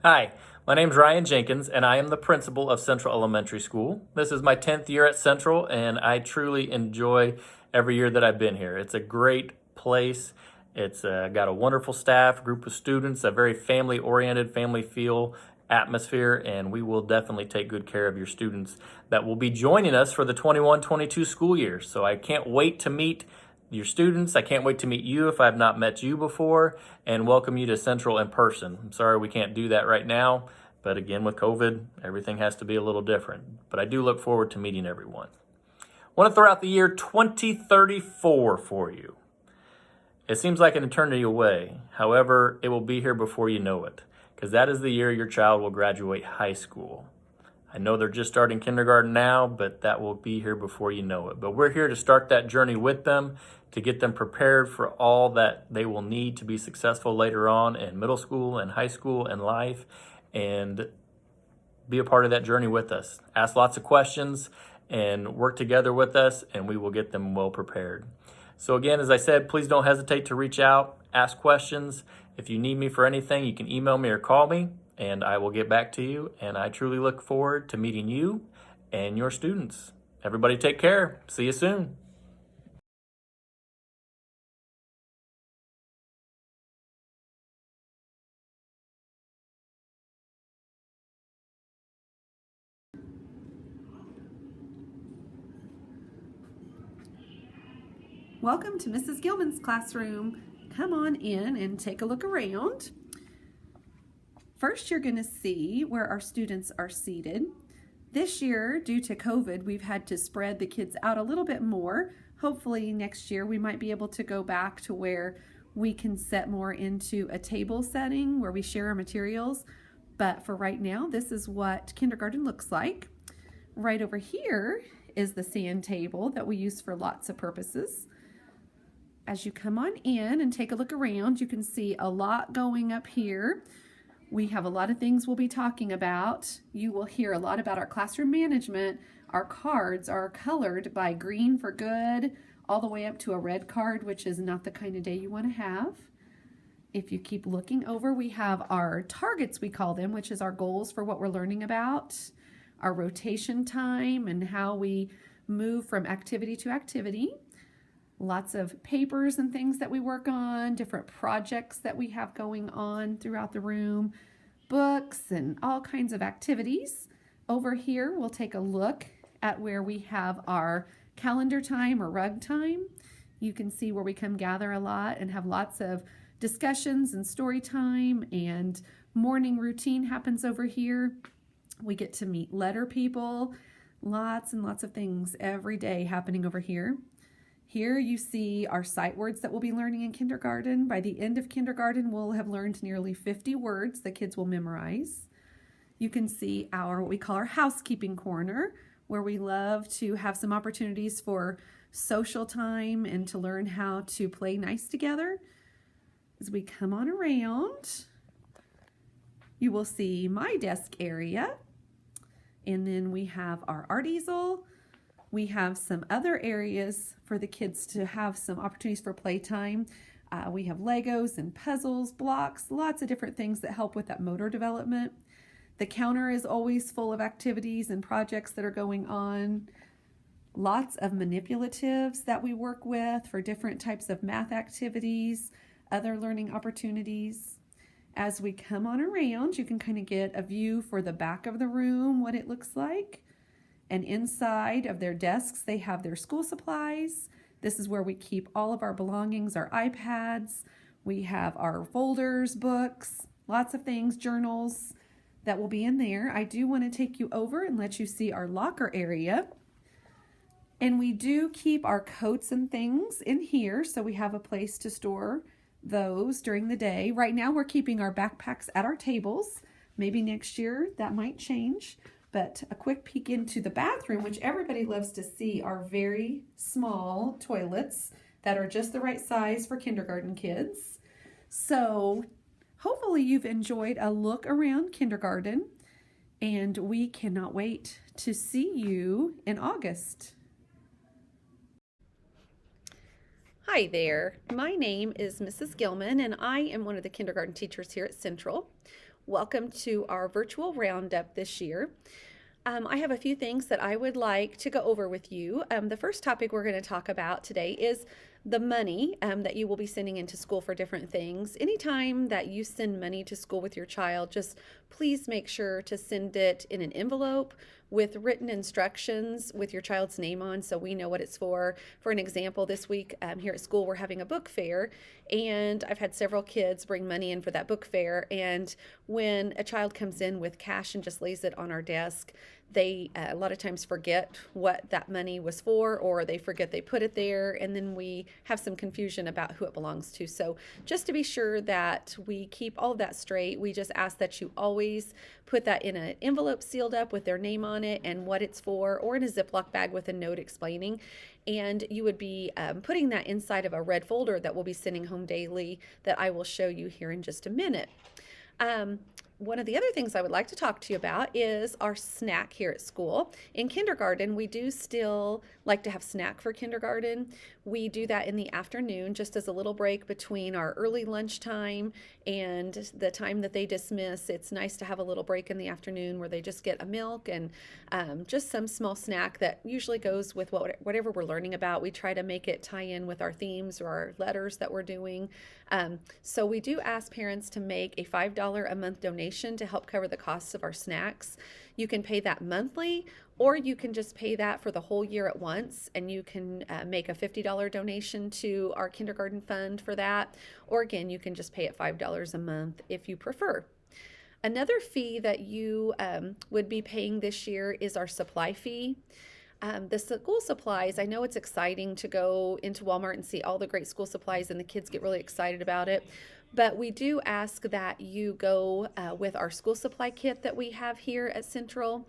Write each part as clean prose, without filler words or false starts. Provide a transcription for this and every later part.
Hi, my name's Ryan Jenkins, and I am the principal of Central Elementary School. This is my 10th year at Central, and I truly enjoy every year that I've been here. It's a great place. It's got a wonderful staff, group of students, a very family-oriented, family feel atmosphere, and we will definitely take good care of your students that will be joining us for the 21-22 school year. So I can't wait to meet your students. I can't wait to meet you if I've not met you before and welcome you to Central in person. I'm sorry we can't do that right now, but again, with COVID, everything has to be a little different. But I do look forward to meeting everyone. I want to throw out the year 2034 for you. It seems like an eternity away. However, it will be here before you know it, because that is the year your child will graduate high school. I know they're just starting kindergarten now, but that will be here before you know it. But we're here to start that journey with them, to get them prepared for all that they will need to be successful later on in middle school and high school and life, and be a part of that journey with us. Ask lots of questions and work together with us, and we will get them well prepared. So again, as I said, please don't hesitate to reach out, ask questions. If you need me for anything, you can email me or call me, and I will get back to you. And I truly look forward to meeting you and your students. Everybody take care. See you soon. Welcome to Mrs. Gilman's classroom. Come on in and take a look around. First, you're going to see where our students are seated. This year, due to COVID, we've had to spread the kids out a little bit more. Hopefully next year we might be able to go back to where we can set more into a table setting where we share our materials. But for right now, this is what kindergarten looks like. Right over here is the sand table that we use for lots of purposes. As you come on in and take a look around, you can see a lot going up here. We have a lot of things we'll be talking about. You will hear a lot about our classroom management. Our cards are colored by green for good, all the way up to a red card, which is not the kind of day you want to have. If you keep looking over, we have our targets, we call them, which is our goals for what we're learning about, our rotation time and how we move from activity to activity. Lots of papers and things that we work on, different projects that we have going on throughout the room, books and all kinds of activities. Over here, we'll take a look at where we have our calendar time or rug time. You can see where we come gather a lot and have lots of discussions and story time, and morning routine happens over here. We get to meet letter people, lots and lots of things every day happening over here. Here you see our sight words that we'll be learning in kindergarten. By the end of kindergarten, we'll have learned nearly 50 words the kids will memorize. You can see what we call our housekeeping corner, where we love to have some opportunities for social time and to learn how to play nice together. As we come on around, you will see my desk area. And then we have our art easel. We have some other areas for the kids to have some opportunities for playtime. We have Legos and puzzles, blocks, lots of different things that help with that motor development. The counter is always full of activities and projects that are going on. Lots of manipulatives that we work with for different types of math activities, other learning opportunities. As we come on around, you can kind of get a view for the back of the room, what it looks like. And inside of their desks, they have their school supplies. This is where we keep all of our belongings, our iPads. We have our folders, books, lots of things, journals that will be in there. I do want to take you over and let you see our locker area. And we do keep our coats and things in here, so we have a place to store those during the day. Right now we're keeping our backpacks at our tables. Maybe next year that might change. But a quick peek into the bathroom, which everybody loves to see, are very small toilets that are just the right size for kindergarten kids. So hopefully you've enjoyed a look around kindergarten, and we cannot wait to see you in August. Hi there, my name is Mrs. Gilman, and I am one of the kindergarten teachers here at Central. Welcome to our virtual Roundup this year. I have a few things that I would like to go over with you. The first topic we're going to talk about today is the money that you will be sending into school for different things. Anytime that you send money to school with your child, just please make sure to send it in an envelope with written instructions with your child's name on so we know what it's for. For an example, this week here at school we're having a book fair, and I've had several kids bring money in for that book fair, and when a child comes in with cash and just lays it on our desk, they a lot of times forget what that money was for, or they forget they put it there, and then we have some confusion about who it belongs to. So just to be sure that we keep all of that straight, we just ask that you always put that in an envelope sealed up with their name on it and what it's for, or in a Ziploc bag with a note explaining. And you would be putting that inside of a red folder that we'll be sending home daily that I will show you here in just a minute. One of the other things I would like to talk to you about is our snack here at school. In kindergarten, we do still like to have snack for kindergarten. We do that in the afternoon, just as a little break between our early lunchtime and the time that they dismiss. It's nice to have a little break in the afternoon where they just get a milk and just some small snack that usually goes with whatever we're learning about. We try to make it tie in with our themes or our letters that we're doing. So we do ask parents to make a $5 a month donation to help cover the costs of our snacks. You can pay that monthly, or you can just pay that for the whole year at once, and you can make a $50 donation to our kindergarten fund for that, or again, you can just pay it $5 a month if you prefer. Another fee that you would be paying this year is our supply fee. The school supplies, I know it's exciting to go into Walmart and see all the great school supplies and the kids get really excited about it, but we do ask that you go with our school supply kit that we have here at Central.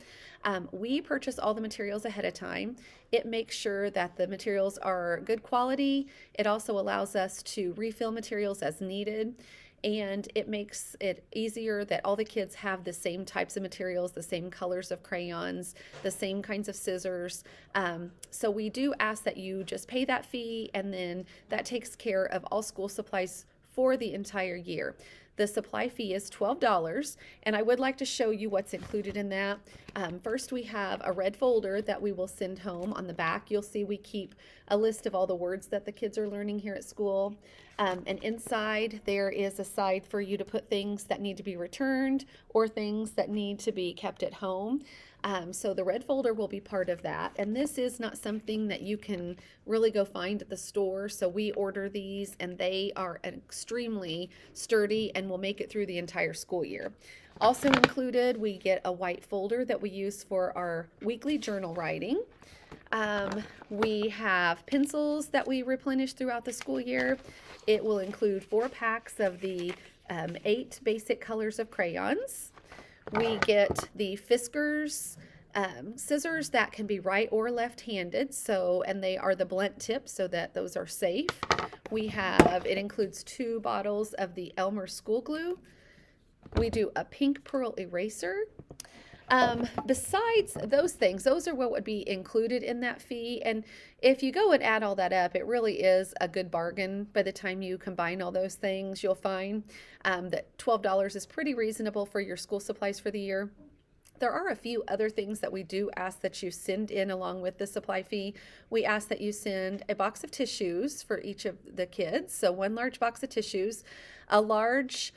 We purchase all the materials ahead of time. It makes sure that the materials are good quality. It also allows us to refill materials as needed. And it makes it easier that all the kids have the same types of materials, the same colors of crayons, the same kinds of scissors. So we do ask that you just pay that fee, and then that takes care of all school supplies for the entire year. The supply fee is $12, and I would like to show you what's included in that. First, we have a red folder that we will send home. On the back, you'll see we keep a list of all the words that the kids are learning here at school. And inside, there is a side for you to put things that need to be returned or things that need to be kept at home. So the red folder will be part of that. And this is not something that you can really go find at the store. So we order these, and they are extremely sturdy and will make it through the entire school year. Also included, we get a white folder that we use for our weekly journal writing. We have pencils that we replenish throughout the school year. It will include 4 packs of the 8 basic colors of crayons. We get the Fiskars scissors that can be right or left-handed, and they are the blunt tips so that those are safe. It includes 2 bottles of the Elmer school glue. We do a pink pearl eraser. Besides those things, those are what would be included in that fee. And if you go and add all that up, it really is a good bargain. By the time you combine all those things, you'll find that $12 is pretty reasonable for your school supplies for the year. There are a few other things that we do ask that you send in along with the supply fee. We ask that you send a box of tissues for each of the kids. So 1 large box of tissues, a large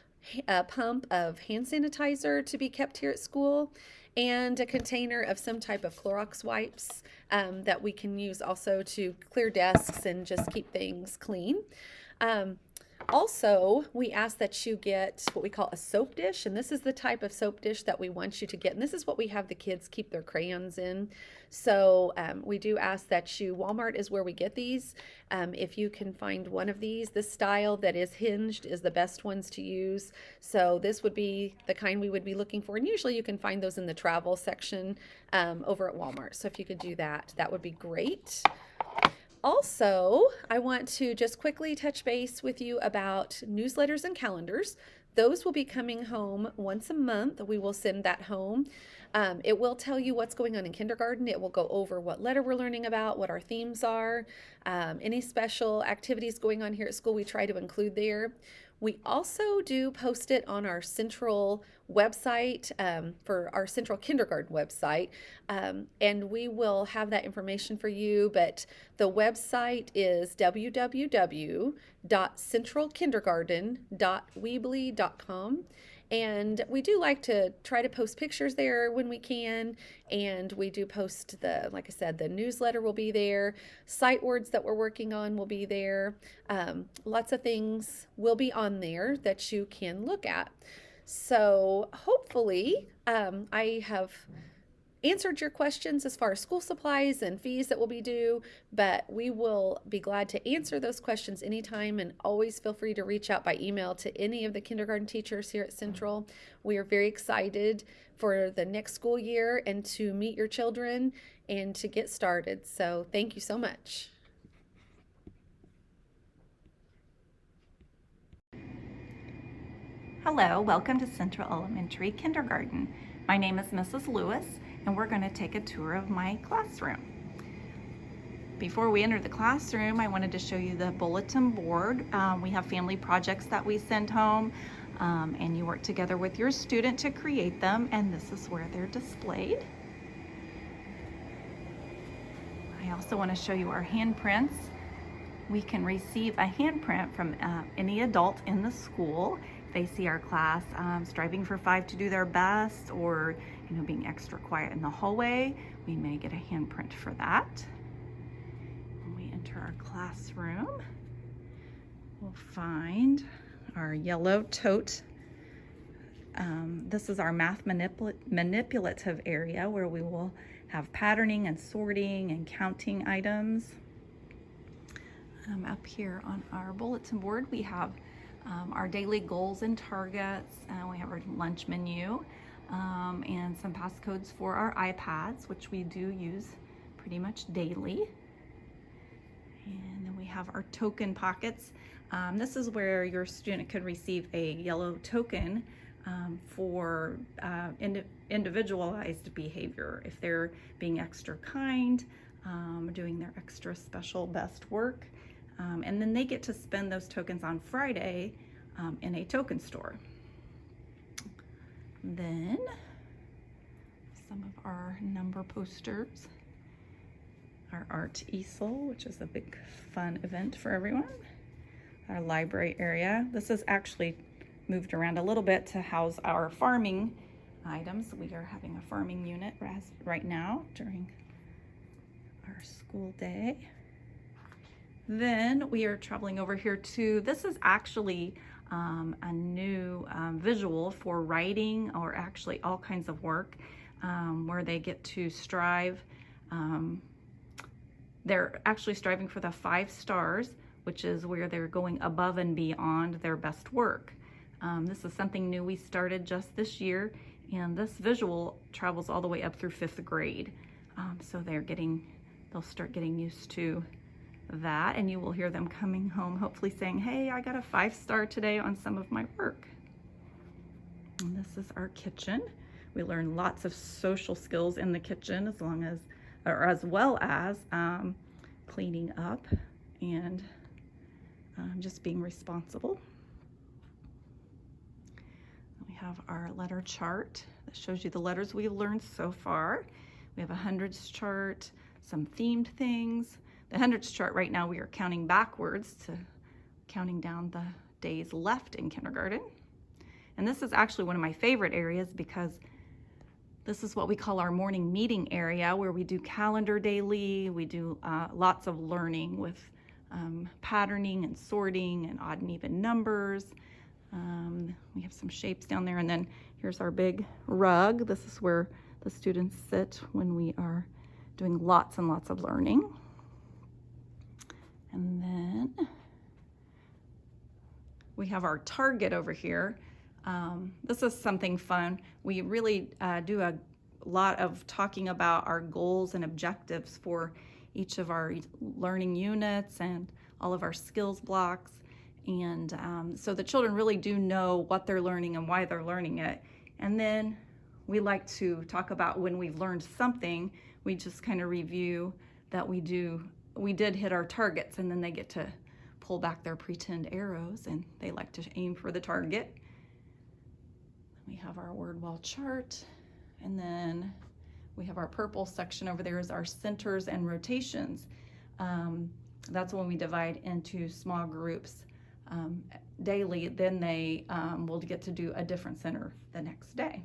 pump of hand sanitizer to be kept here at school, and a container of some type of Clorox wipes that we can use also to clear desks and just keep things clean. Also, we ask that you get what we call a soap dish, and this is the type of soap dish that we want you to get, and this is what we have the kids keep their crayons in. So we do ask that Walmart is where we get these. If you can find one of these, this style that is hinged is the best ones to use. So this would be the kind we would be looking for, and usually you can find those in the travel section over at Walmart. So if you could do that, that would be great. Also, I want to just quickly touch base with you about newsletters and calendars. Those will be coming home once a month. We will send that home. It will tell you what's going on in kindergarten. It will go over what letter we're learning about, what our themes are, any special activities going on here at school we try to include there. We also do post it on our central website, for our central kindergarten website, and we will have that information for you. But the website is www.centralkindergarten.weebly.com. And we do like to try to post pictures there when we can. And we do post like I said, the newsletter will be there. Sight words that we're working on will be there. Lots of things will be on there that you can look at. So hopefully, I have answered your questions as far as school supplies and fees that will be due, but we will be glad to answer those questions anytime, and always feel free to reach out by email to any of the kindergarten teachers here at Central. We are very excited for the next school year and to meet your children and to get started. So thank you so much. Hello, welcome to Central Elementary Kindergarten. My name is Mrs. Lewis, and we're going to take a tour of my classroom. Before we enter the classroom, I wanted to show you the bulletin board. We have family projects that we send home, and you work together with your student to create them, and this is where they're displayed. I also want to show you our handprints. We can receive a handprint from any adult in the school. They see our class striving for 5 to do their best, or being extra quiet in the hallway, we may get a handprint for that. When we enter our classroom, we'll find our yellow tote. This is our math manipulative area, where we will have patterning and sorting and counting items. Up here on our bulletin board, we have our daily goals and targets. We have our lunch menu, and some passcodes for our iPads, which we do use pretty much daily. And then we have our token pockets. This is where your student could receive a yellow token for individualized behavior. If they're being extra kind, doing their extra special best work. And then they get to spend those tokens on Friday in a token store. Then some of our number posters, our art easel, which is a big fun event for everyone, our library area. This is actually moved around a little bit to house our farming items. We are having a farming unit right now during our school day. Then we are traveling over here to, this is actually a new visual for writing, or actually all kinds of work, where they get to strive. They're actually striving for the 5 stars, which is where they're going above and beyond their best work. This is something new we started just this year, and this visual travels all the way up through 5th grade. So they'll start getting used to that, and you will hear them coming home hopefully saying, hey, I got a 5-star today on some of my work. And this is our kitchen. We learn lots of social skills in the kitchen, as well as cleaning up and just being responsible. We have our letter chart that shows you the letters we've learned so far. We have a hundreds chart, some themed things. The hundreds chart right now, we are counting backwards to counting down the days left in kindergarten. And this is actually one of my favorite areas, because this is what we call our morning meeting area, where we do calendar daily. We do lots of learning with patterning and sorting and odd and even numbers. We have some shapes down there, and then here's our big rug. This is where the students sit when we are doing lots and lots of learning. And then we have our target over here. This is something fun. We really do a lot of talking about our goals and objectives for each of our learning units and all of our skills blocks. And so the children really do know what they're learning and why they're learning it. And then we like to talk about when we've learned something, we just kind of review that we did hit our targets, and then they get to pull back their pretend arrows, and they like to aim for the target. We have our word wall chart, and then we have our purple section over there is our centers and rotations. That's when we divide into small groups daily. Then they will get to do a different center the next day.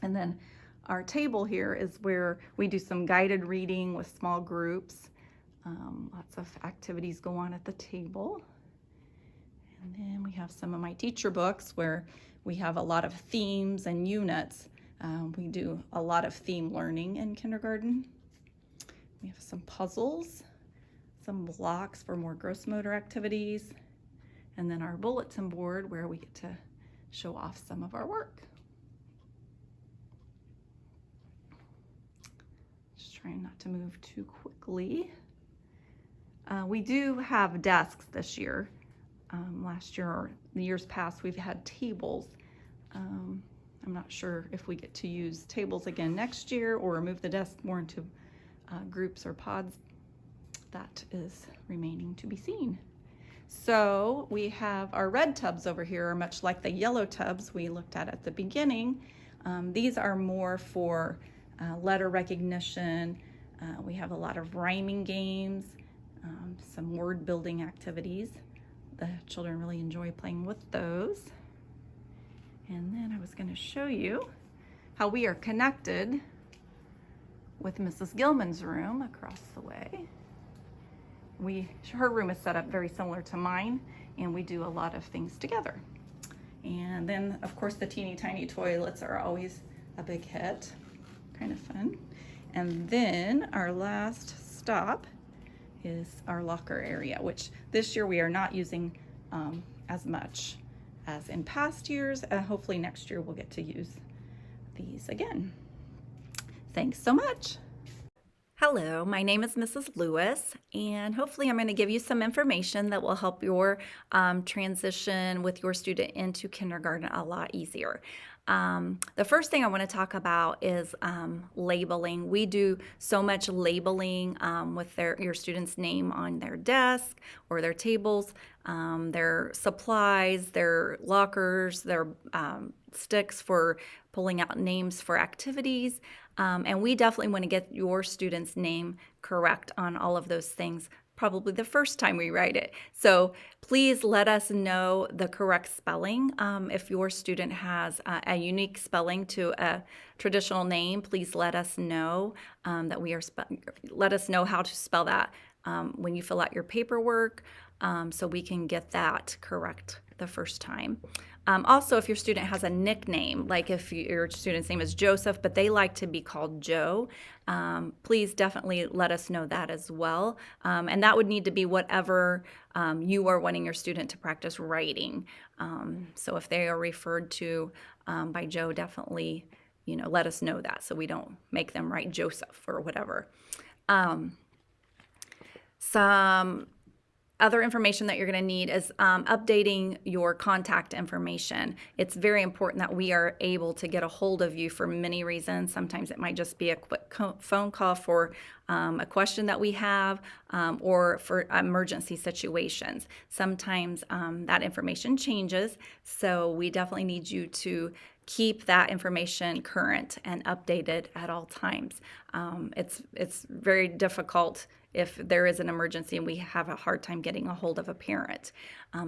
And then our table here is where we do some guided reading with small groups. Lots of activities go on at the table. And then we have some of my teacher books where we have a lot of themes and units. We do a lot of theme learning in kindergarten. We have some puzzles, some blocks for more gross motor activities, and then our bulletin board where we get to show off some of our work. Just trying not to move too quickly. We do have desks this year. Last year or the years past, we've had tables. I'm not sure if we get to use tables again next year or move the desk more into groups or pods. That is remaining to be seen. So we have our red tubs over here, much like the yellow tubs we looked at the beginning. These are more for letter recognition. We have a lot of rhyming games, some word building activities. The children really enjoy playing with those. And then I was going to show you how we are connected with Mrs. Gilman's room across the way. Her room is set up very similar to mine, and we do a lot of things together. And then, of course, the teeny tiny toilets are always a big hit. Kind of fun. And then our last stop is our locker area, which this year we are not using as much as in past years. Hopefully next year we'll get to use these again. Thanks so much. Hello, my name is Mrs. Lewis, and hopefully I'm going to give you some information that will help your transition with your student into kindergarten a lot easier. The first thing I want to talk about is labeling. We do so much labeling with your student's name on their desk or their tables, their supplies, their lockers, their sticks for pulling out names for activities. And we definitely want to get your student's name correct on all of those things, probably the first time we write it. So please let us know the correct spelling. If your student has a unique spelling to a traditional name, please let us know let us know how to spell that when you fill out your paperwork, so we can get that correct the first time. Also, if your student has a nickname, like if your student's name is Joseph, but they like to be called Joe, please definitely let us know that as well. And that would need to be whatever you are wanting your student to practice writing. So if they are referred to by Joe, definitely, let us know that so we don't make them write Joseph or whatever. Some other information that you're going to need is updating your contact information. It's very important that we are able to get a hold of you for many reasons. Sometimes it might just be a quick phone call for a question that we have, or for emergency situations. Sometimes that information changes, so we definitely need you to keep that information current and updated at all times. It's very difficult if there is an emergency and we have a hard time getting a hold of a parent.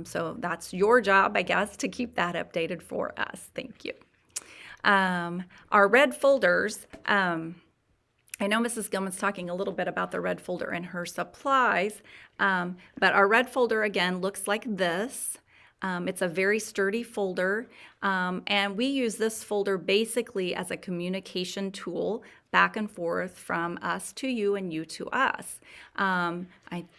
So that's your job, I guess, to keep that updated for us. Thank you. Our red folders, I know Mrs. Gilman's talking a little bit about the red folder in her supplies, but our red folder, again, looks like this. It's a very sturdy folder, and we use this folder basically as a communication tool back and forth from us to you and you to us. I'm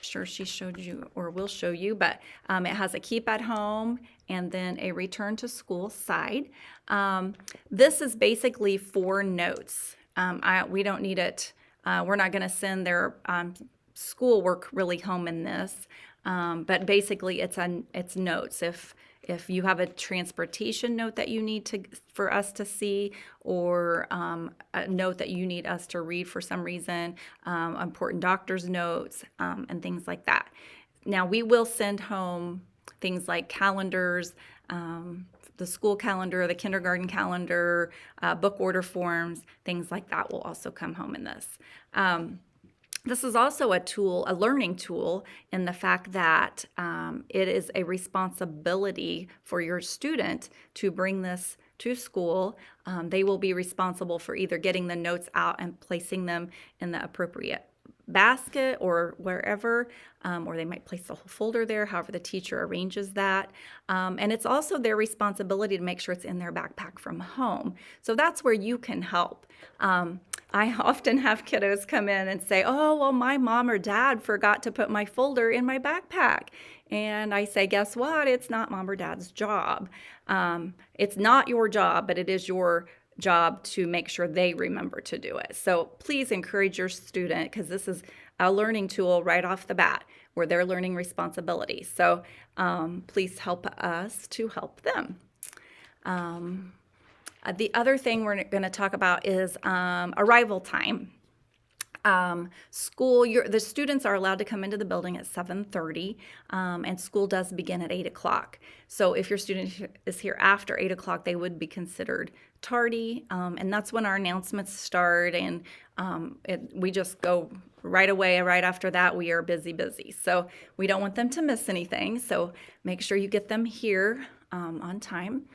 sure she showed you or will show you, but it has a keep at home and then a return to school side. This is basically for notes. We don't need it. We're not going to send their schoolwork really home in this. But basically it's notes. If you have a transportation note that you need for us to see, or a note that you need us to read for some reason, important doctor's notes, and things like that. Now, we will send home things like calendars, the school calendar, the kindergarten calendar, book order forms, things like that will also come home in this. This is also a tool, a learning tool, in the fact that it is a responsibility for your student to bring this to school. They will be responsible for either getting the notes out and placing them in the appropriate basket or wherever, or they might place the whole folder there, however the teacher arranges that. And it's also their responsibility to make sure it's in their backpack from home. So that's where you can help. I often have kiddos come in and say, oh, well, my mom or dad forgot to put my folder in my backpack. And I say, guess what? It's not mom or dad's job. It's not your job, but it is your job to make sure they remember to do it. So please encourage your student, because this is a learning tool right off the bat where they're learning responsibility. So please help us to help them. The other thing we're going to talk about is arrival time. The students are allowed to come into the building at 7:30, and school does begin at 8 o'clock. So if your student is here after 8 o'clock, they would be considered tardy, and that's when our announcements start, and we just go right away. Right after that, we are busy. So we don't want them to miss anything, so make sure you get them here on time.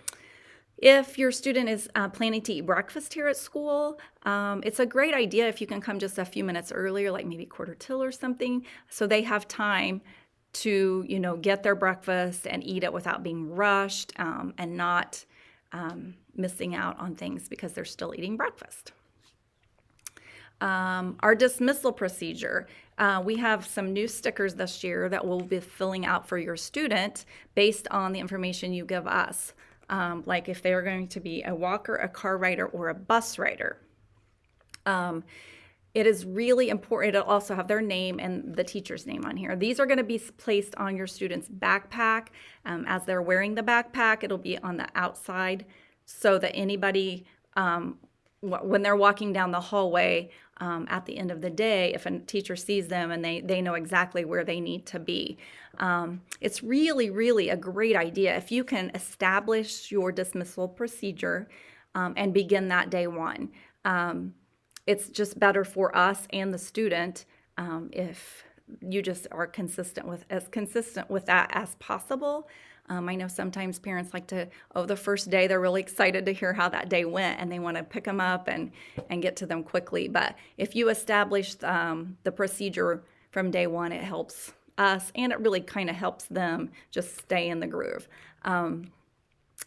If your student is planning to eat breakfast here at school, it's a great idea if you can come just a few minutes earlier, like maybe quarter till or something, so they have time to, get their breakfast and eat it without being rushed and not missing out on things because they're still eating breakfast. Our dismissal procedure. We have some new stickers this year that we'll be filling out for your student based on the information you give us. Like if they're going to be a walker, a car rider, or a bus rider. It is really important to also have their name and the teacher's name on here. These are going to be placed on your student's backpack. As they're wearing the backpack, it'll be on the outside so that anybody, when they're walking down the hallway at the end of the day, if a teacher sees them and they know exactly where they need to be. It's really a great idea if you can establish your dismissal procedure and begin that day one. It's just better for us and the student if you just are consistent with that as possible. I know sometimes parents like to, the first day they're really excited to hear how that day went and they want to pick them up and get to them quickly. But if you establish the procedure from day one, it helps us and it really kind of helps them just stay in the groove.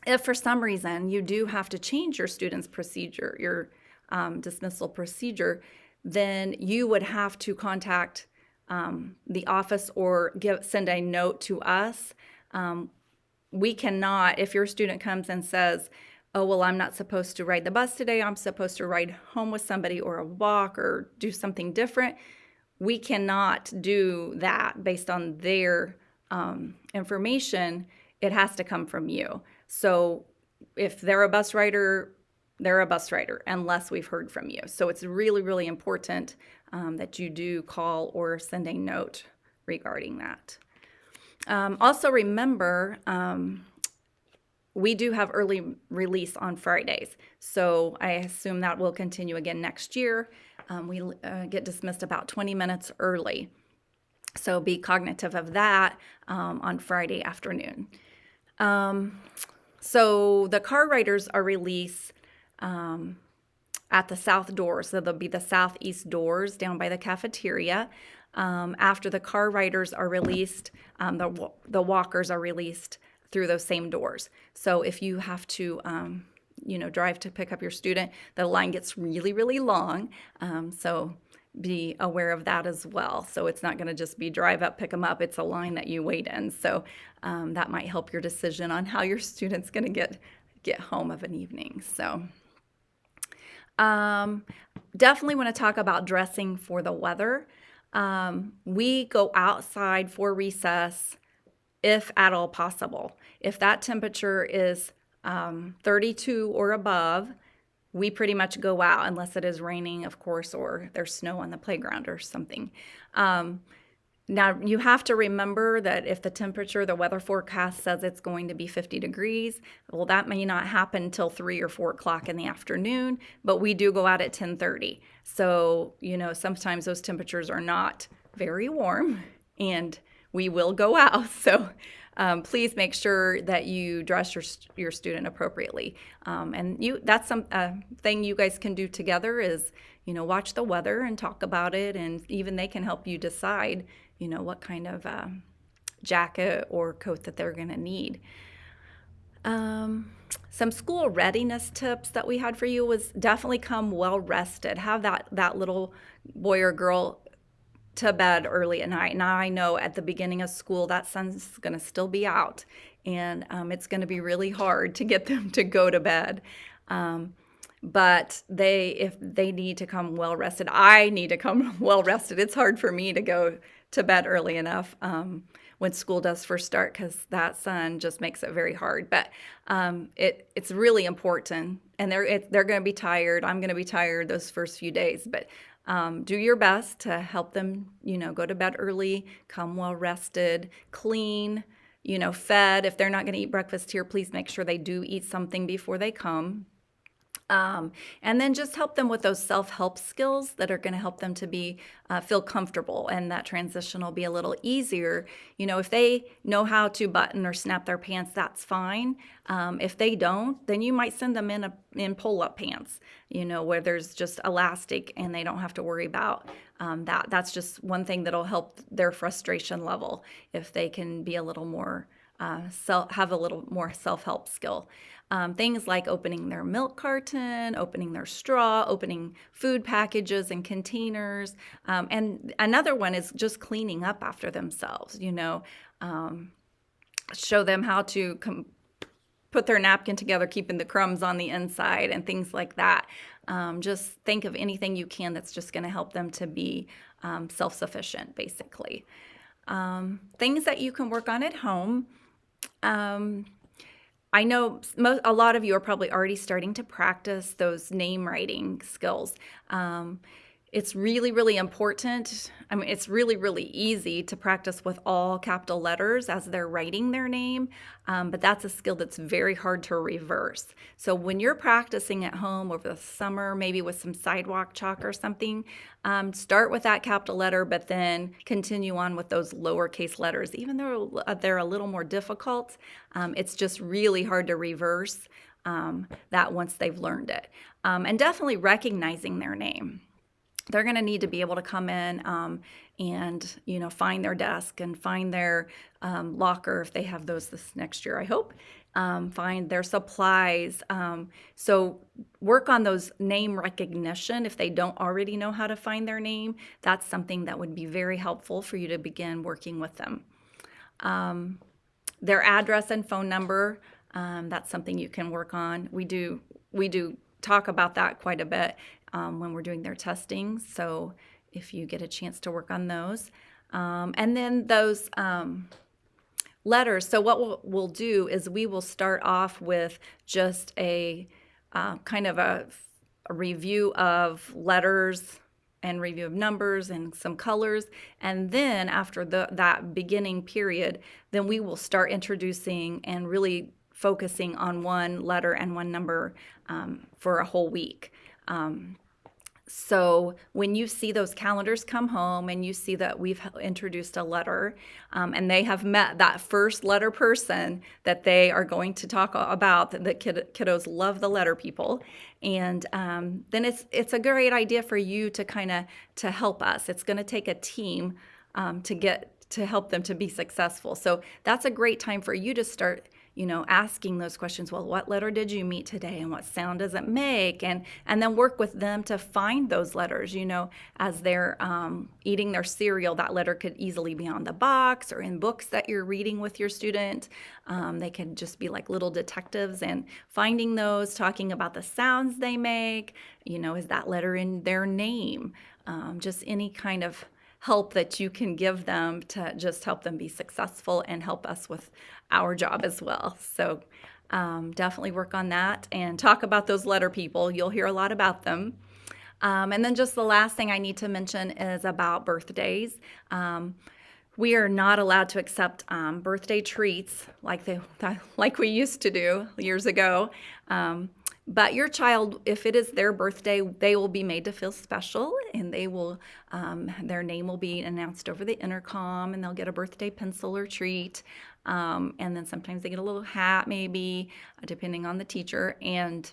If for some reason you do have to change your student's procedure, your dismissal procedure, then you would have to contact the office or send a note to us. We cannot, if your student comes and says, oh, well, I'm not supposed to ride the bus today, I'm supposed to ride home with somebody or a walk or do something different, we cannot do that based on their information. It has to come from you. So if they're a bus rider, they're a bus rider unless we've heard from you. So it's really important that you do call or send a note regarding that. Also remember, we do have early release on Fridays. So I assume that will continue again next year. We get dismissed about 20 minutes early. So be cognitive of that on Friday afternoon. So the car riders are released at the south doors. So there'll be the southeast doors down by the cafeteria. After the car riders are released, the walkers are released through those same doors. So if you have to, drive to pick up your student, the line gets really long. So be aware of that as well. So it's not going to just be drive up, pick them up. It's a line that you wait in. So that might help your decision on how your student's going to get home of an evening. So definitely want to talk about dressing for the weather. We go outside for recess if at all possible. If that temperature is 32 or above, we pretty much go out unless it is raining, of course, or there's snow on the playground or something. Now, you have to remember that if the weather forecast says it's going to be 50 degrees, well, that may not happen until 3 or 4 o'clock in the afternoon, but we do go out at 10:30. So, sometimes those temperatures are not very warm, and we will go out. So please make sure that you dress your student appropriately. And that's some thing you guys can do together is, watch the weather and talk about it, and even they can help you decide what kind of jacket or coat that they're going to need. Some school readiness tips that we had for you was definitely come well rested. Have that little boy or girl to bed early at night. Now, I know at the beginning of school that sun's going to still be out, and it's going to be really hard to get them to go to bed. But if they need to come well rested, I need to come well rested. It's hard for me to go to bed early enough when school does first start, because that sun just makes it very hard. But it's really important, and they're going to be tired. I'm going to be tired those first few days, but do your best to help them, go to bed early, come well rested, clean, fed. If they're not going to eat breakfast here, please make sure they do eat something before they come. And then just help them with those self-help skills that are going to help them to feel comfortable, and that transition will be a little easier. If they know how to button or snap their pants, that's fine. If they don't, then you might send them in pull-up pants, where there's just elastic and they don't have to worry about that. That's just one thing that'll help their frustration level if they can be a little more have a little more self-help skill. Things like opening their milk carton, opening their straw, opening food packages and containers. And another one is just cleaning up after themselves, show them how to put their napkin together, keeping the crumbs on the inside and things like that. Just think of anything you can that's just going to help them to be self-sufficient, basically. Things that you can work on at home. I know a lot of you are probably already starting to practice those name writing skills. It's really, really important. It's really, really easy to practice with all capital letters as they're writing their name, but that's a skill that's very hard to reverse. So when you're practicing at home over the summer, maybe with some sidewalk chalk or something, start with that capital letter, but then continue on with those lowercase letters. Even though they're a little more difficult, it's just really hard to reverse that once they've learned it. And definitely recognizing their name. They're going to need to be able to come in and, find their desk and find their locker if they have those this next year, I hope. Find their supplies. So work on those name recognition. If they don't already know how to find their name, that's something that would be very helpful for you to begin working with them. Their address and phone number, that's something you can work on. We do talk about that quite a bit when we're doing their testing. So if you get a chance to work on those. And then those letters. So what we'll do is we will start off with just a kind of a review of letters and review of numbers and some colors. And then after that beginning period, then we will start introducing and really focusing on one letter and one number for a whole week. So when you see those calendars come home and you see that we've introduced a letter and they have met that first letter person that they are going to talk about, the kiddos love the letter people, and then it's a great idea for you to help us. It's going to take a team to help them to be successful. So that's a great time for you to start asking those questions. Well, what letter did you meet today, and what sound does it make? And then work with them to find those letters. As they're eating their cereal, that letter could easily be on the box or in books that you're reading with your student. They can just be like little detectives and finding those, talking about the sounds they make. Is that letter in their name? Just any kind of help that you can give them to just help them be successful and help us with our job as well. So definitely work on that and talk about those letter people. You'll hear a lot about them. And then just the last thing I need to mention is about birthdays. We are not allowed to accept birthday treats like we used to do years ago. But your child, if it is their birthday, they will be made to feel special, and they will their name will be announced over the intercom, and they'll get a birthday pencil or treat. And then sometimes they get a little hat, maybe, depending on the teacher, and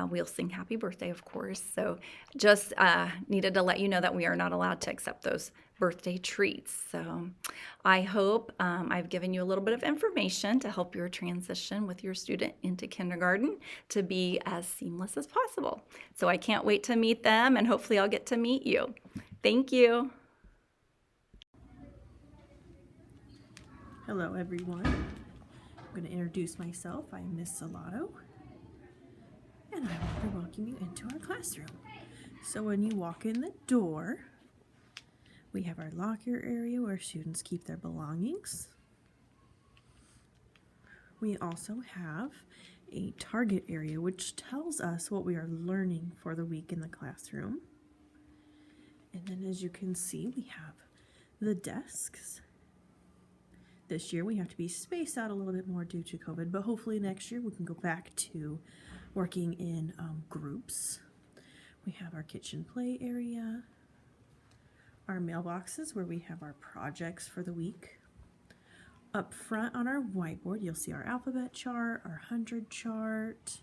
we'll sing happy birthday, of course. So just needed to let you know that we are not allowed to accept those birthday treats. So I hope I've given you a little bit of information to help your transition with your student into kindergarten to be as seamless as possible. So I can't wait to meet them, and hopefully I'll get to meet you. Thank you. Hello everyone. I'm going to introduce myself. I'm Miss Salado, and I want to welcome you into our classroom. So when you walk in the door, we have our locker area where students keep their belongings. We also have a target area which tells us what we are learning for the week in the classroom. And then as you can see, we have the desks. This year we have to be spaced out a little bit more due to COVID, but hopefully next year we can go back to working in groups. We have our kitchen play area, our mailboxes where we have our projects for the week. Up front on our whiteboard, you'll see our alphabet chart, our 100 chart.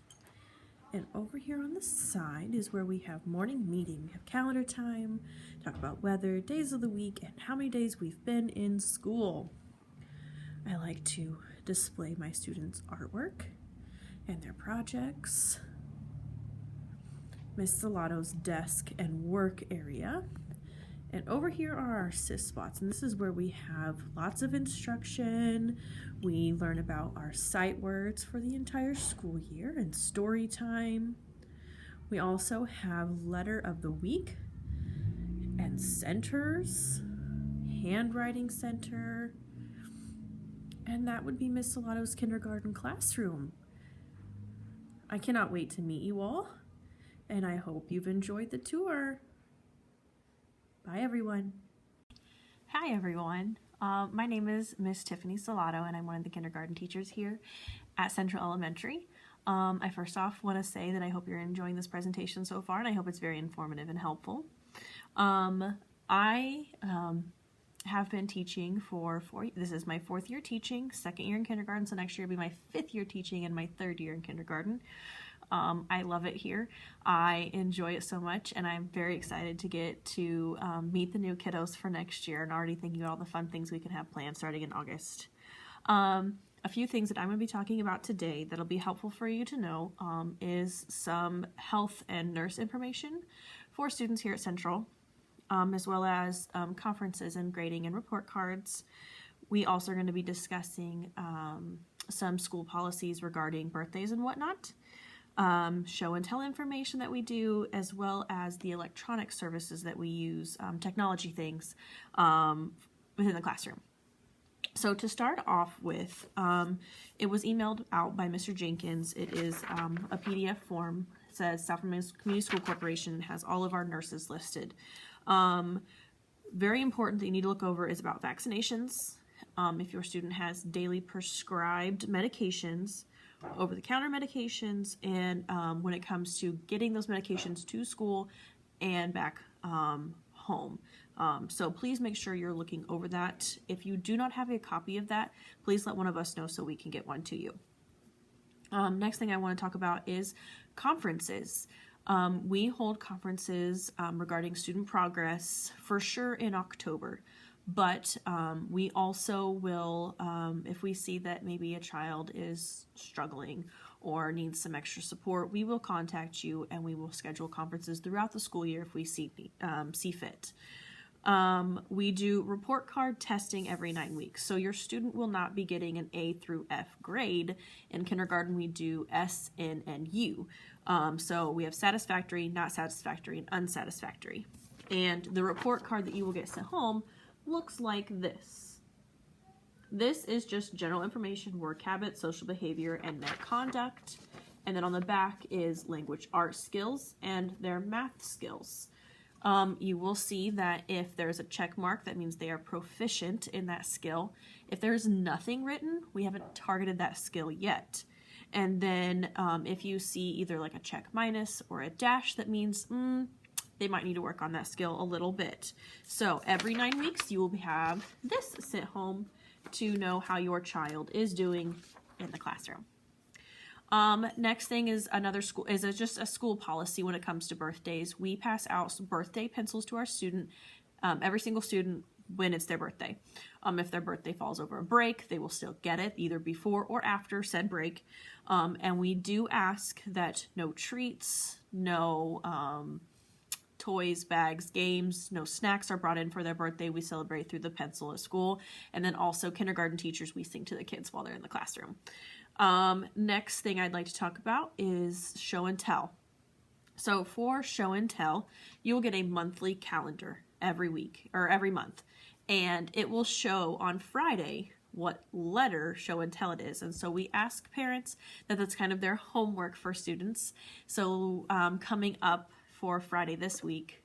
And over here on the side is where we have morning meeting. We have calendar time, talk about weather, days of the week, and how many days we've been in school. I like to display my students' artwork and their projects. Miss Salado's desk and work area. And over here are our assist spots, and this is where we have lots of instruction. We learn about our sight words for the entire school year and story time. We also have letter of the week and centers, handwriting center, and that would be Miss Salado's kindergarten classroom. I cannot wait to meet you all, and I hope you've enjoyed the tour. Bye, everyone. Hi, everyone. My name is Miss Tiffany Salado, and I'm one of the kindergarten teachers here at Central Elementary. I first off want to say that I hope you're enjoying this presentation so far, and I hope it's very informative and helpful. I have been teaching this is my 4th year teaching, 2nd year in kindergarten, so next year will be my 5th year teaching and my 3rd year in kindergarten. I love it here. I enjoy it so much, and I'm very excited to get to meet the new kiddos for next year, and already thinking about all the fun things we can have planned starting in August. A few things that I'm going to be talking about today that'll be helpful for you to know is some health and nurse information for students here at Central, as well as conferences and grading and report cards. We also are going to be discussing some school policies regarding birthdays and whatnot. Show and tell information that we do, as well as the electronic services that we use, technology things within the classroom. So to start off with, it was emailed out by Mr. Jenkins. It is a PDF form. It says South Community School Corporation has all of our nurses listed. Very important that you need to look over is about vaccinations. If your student has daily prescribed medications, over-the-counter medications, and when it comes to getting those medications to school and back home. So please make sure you're looking over that. If you do not have a copy of that, please let one of us know so we can get one to you. Next thing I want to talk about is conferences. We hold conferences regarding student progress for sure in October. But we also will, if we see that maybe a child is struggling or needs some extra support, we will contact you and we will schedule conferences throughout the school year if we see fit. We do report card testing every 9 weeks. So your student will not be getting an A through F grade. In kindergarten, we do S, N, and U. So we have satisfactory, not satisfactory, and unsatisfactory. And the report card that you will get sent home looks like this. This is just general information, work habits, social behavior, and net conduct. And then on the back is language arts skills and their math skills. You will see that if there's a check mark, that means they are proficient in that skill. If there's nothing written, we haven't targeted that skill yet. And then if you see either like a check minus or a dash, that means they might need to work on that skill a little bit. So every 9 weeks, you will have this sit home to know how your child is doing in the classroom. Next thing is just a school policy when it comes to birthdays. We pass out birthday pencils to our student, every single student, when it's their birthday. If their birthday falls over a break, they will still get it either before or after said break. And we do ask that no treats, no toys, bags, games, no snacks are brought in for their birthday. We celebrate through the pencil at school. And then also kindergarten teachers, we sing to the kids while they're in the classroom. Next thing I'd like to talk about is show and tell. So for show and tell, you will get a monthly calendar every week or every month, and it will show on Friday what letter show and tell it is. And so we ask parents that's kind of their homework for students. So coming up for Friday this week,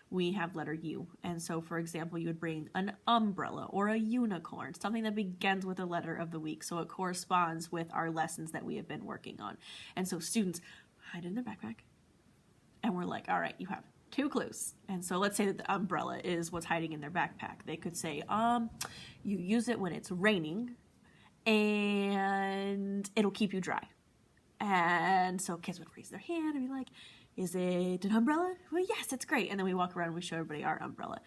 we have letter U. And so, for example, you would bring an umbrella or a unicorn, something that begins with a letter of the week. So it corresponds with our lessons that we have been working on. And so students hide in their backpack. And we're like, all right, you have 2 clues. And so let's say that the umbrella is what's hiding in their backpack. They could say, you use it when it's raining and it'll keep you dry. And so kids would raise their hand and be like, is it an umbrella? Well, yes, it's great. And then we walk around and we show everybody our umbrella.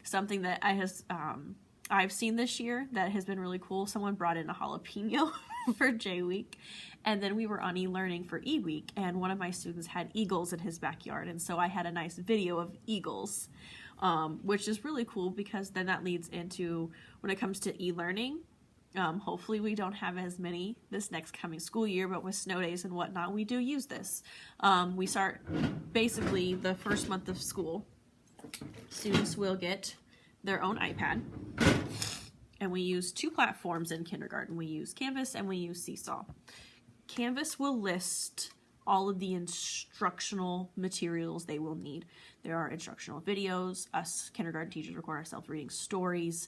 Something that I've seen this year that has been really cool. Someone brought in a jalapeno for J Week. And then we were on e-learning for E Week. And one of my students had eagles in his backyard. And so I had a nice video of eagles, which is really cool because then that leads into when it comes to e-learning. Hopefully we don't have as many this next coming school year, but with snow days and whatnot, we do use this. We start basically the first month of school. Students will get their own iPad, and we use 2 platforms in kindergarten. We use Canvas and we use Seesaw. Canvas will list all of the instructional materials they will need. There are instructional videos, us kindergarten teachers record ourselves reading stories,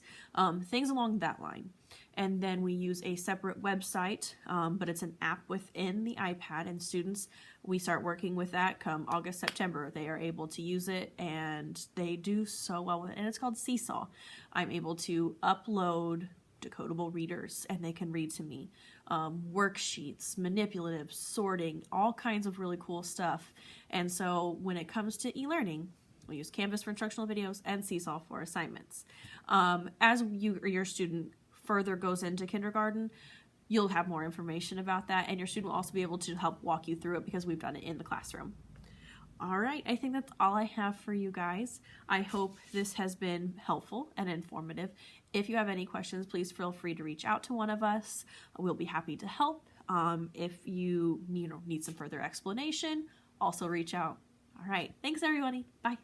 things along that line. And then we use a separate website, but it's an app within the iPad, and students, we start working with that come August, September. They are able to use it, and they do so well with it, and it's called Seesaw. I'm able to upload decodable readers, and they can read to me. Worksheets, manipulative, sorting, all kinds of really cool stuff. And so when it comes to e-learning, we use Canvas for instructional videos and Seesaw for assignments. As you or your student further goes into kindergarten, you'll have more information about that, and your student will also be able to help walk you through it because we've done it in the classroom. All right, I think that's all I have for you guys. I hope this has been helpful and informative. If you have any questions, please feel free to reach out to one of us. We'll be happy to help. If you need some further explanation, also reach out. All right, thanks everybody. Bye.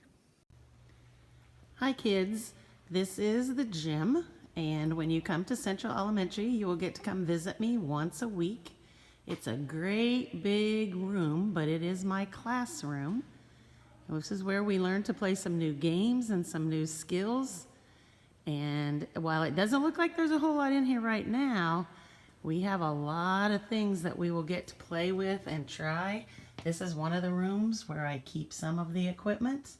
Hi kids, this is the gym, and when you come to Central Elementary, you will get to come visit me once a week. It's a great big room, but it is my classroom. This is where we learn to play some new games and some new skills. And while it doesn't look like there's a whole lot in here right now, we have a lot of things that we will get to play with and try. This is one of the rooms where I keep some of the equipment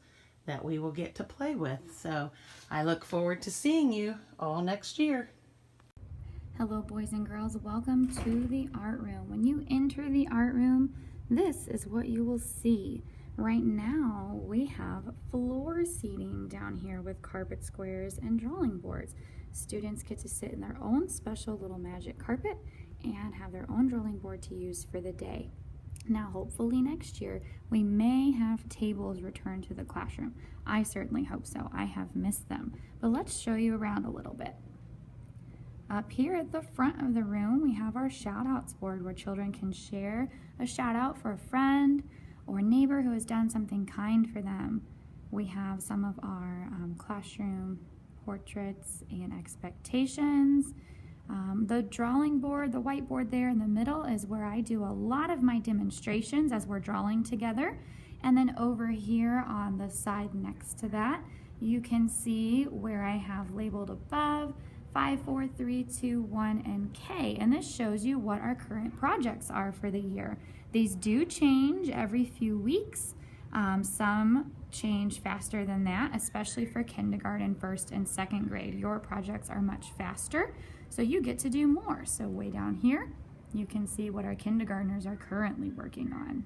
that we will get to play with. So I look forward to seeing you all next year. Hello boys and girls, welcome to the art room. When you enter the art room, this is what you will see. Right now we have floor seating down here with carpet squares and drawing boards. Students get to sit in their own special little magic carpet and have their own drawing board to use for the day. Now hopefully next year we may have tables returned to the classroom. I certainly hope so. I have missed them. But let's show you around a little bit. Up here at the front of the room, we have our shout outs board where children can share a shout out for a friend or neighbor who has done something kind for them. We have some of our classroom portraits and expectations. The drawing board, the whiteboard there in the middle is where I do a lot of my demonstrations as we're drawing together. And then over here on the side next to that, you can see where I have labeled above 5, 4, 3, 2, 1, and K. And this shows you what our current projects are for the year. These do change every few weeks. Some change faster than that, especially for kindergarten, first and second grade. Your projects are much faster, so you get to do more. So way down here, you can see what our kindergartners are currently working on.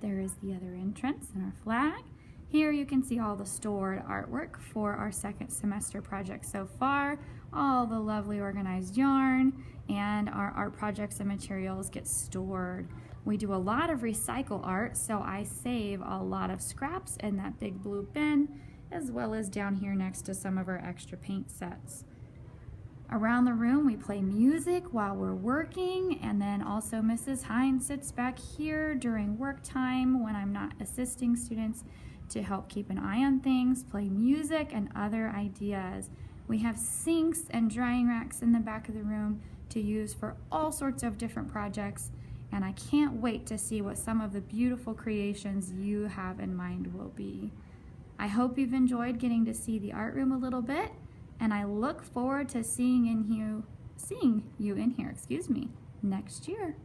There is the other entrance and our flag. Here you can see all the stored artwork for our second semester project so far, all the lovely organized yarn, and our art projects and materials get stored. We do a lot of recycle art, so I save a lot of scraps in that big blue bin, as well as down here next to some of our extra paint sets. Around the room, we play music while we're working, and then also Mrs. Hines sits back here during work time when I'm not assisting students to help keep an eye on things, play music, and other ideas. We have sinks and drying racks in the back of the room to use for all sorts of different projects, and I can't wait to see what some of the beautiful creations you have in mind will be. I hope you've enjoyed getting to see the art room a little bit, and I look forward to seeing you in here, next year.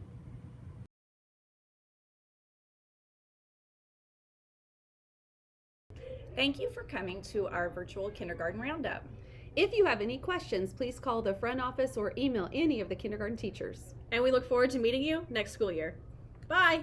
Thank you for coming to our virtual kindergarten roundup. If you have any questions, please call the front office or email any of the kindergarten teachers. And we look forward to meeting you next school year. Bye!